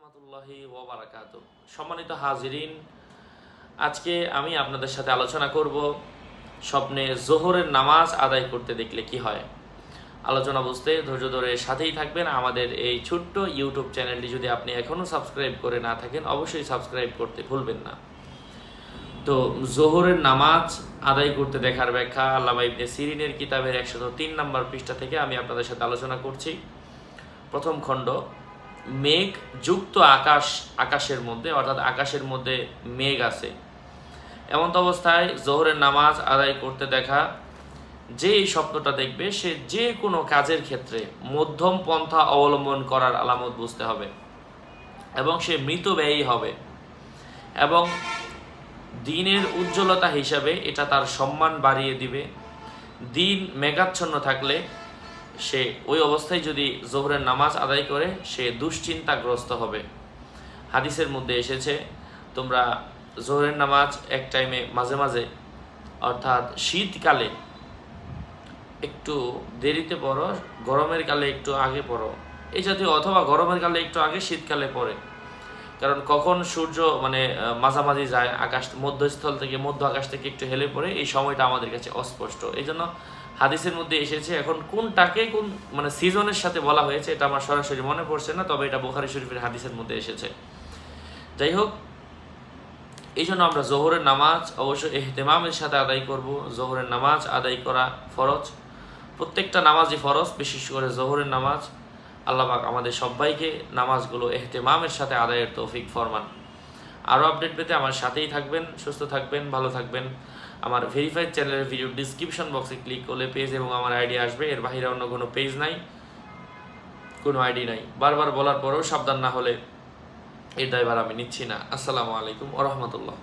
রাহমাতুল্লাহি ওয়া বারাকাতুহু। সম্মানিত হাজিরিন, আজকে আমি আপনাদের সাথে আলোচনা করব স্বপ্নে যোহরের নামাজ আদায় করতে দেখলে কি হয়। আলোচনা বুঝতে ধৈর্য ধরে সাথেই থাকবেন। আমাদের এই ছোট্ট ইউটিউব চ্যানেলটি যদি আপনি এখনও সাবস্ক্রাইব করে না থাকেন, অবশ্যই সাবস্ক্রাইব করতে ভুলবেন না। তো যোহরের নামাজ আদায় করতে দেখার ব্যাখ্যা আল্লামা ইবনে সিরিনের কিতাবের 103 নম্বর পৃষ্ঠা থেকে আমি আপনাদের সাথে আলোচনা করছি। প্রথম খণ্ড, মেঘ যুক্ত আকাশের মধ্যে, অর্থাৎ আকাশের মধ্যে মেঘ আছে এমন অবস্থায় যোহরের নামাজ আদায় করতে দেখা যে এই স্বপ্নটা দেখবে সে যে কোনো কাজের ক্ষেত্রে মধ্যম পন্থা অবলম্বন করার আলামত বুঝতে হবে এবং সে মৃতব্যয়ী হবে এবং দিনের উজ্জ্বলতা হিসাবে এটা তার সম্মান বাড়িয়ে দিবে। দিন মেঘাচ্ছন্ন থাকলে সে ওই অবস্থায় যদি যোহরের নামাজ আদায় করে সে দুশ্চিন্তাগ্রস্ত হবে। হাদিসের মধ্যে এসেছে, তোমরা যোহরের নামাজ এক টাইমে মাঝে মাঝে, অর্থাৎ শীতকালে একটু দেরিতে পড়ো, গরমের কালে একটু আগে পড়ো, এই জাতীয়, অথবা গরমের কালে একটু আগে শীতকালে পড়ে। কারণ কখন সূর্য মাঝামাঝি যায়, আকাশ মধ্যস্থল থেকে মধ্য আকাশ থেকে একটু হেলে পড়ে, এই সময়টা আমাদের কাছে অস্পষ্ট। এই জন্য হাদিসের মধ্যে এসেছে, এখন কোনটাকে কোন সিজনের সাথে বলা হয়েছে এটা আমার সরাসরি মনে পড়ছে না, তবে এটা বুখারী শরীফের হাদিসের মধ্যে এসেছে। যাই হোক, এই জন্য আমরা যোহরের নামাজ অবশ্যই ইহতিমামের সাথে আদায় করব। যোহরের নামাজ আদায় করা ফরজ, প্রত্যেকটা নামাজই ফরজ, বিশেষ করে যোহরের নামাজ। আল্লাহ পাক আমাদের সবাইকে নামাজগুলো ইহতিমামের সাথে আদায়ের তৌফিক ফরমান। আরও আপডেট পেতে আমার সাথেই থাকবেন, সুস্থ থাকবেন, ভালো থাকবেন। আমার ভেরিফাইড চ্যানেলের ভিডিও ডিসক্রিপশন বক্সে ক্লিক করলে পেজ এবং আমার আইডি আসবে, এর বাইরে অন্য কোনো পেজ নাই, কোনো আইডি নাই। বারবার বলার পরেও সাবধান না হলে এর দায়ভার আমি নিচ্ছি না। আসসালামু আলাইকুম ওয়া রাহমাতুল্লাহ।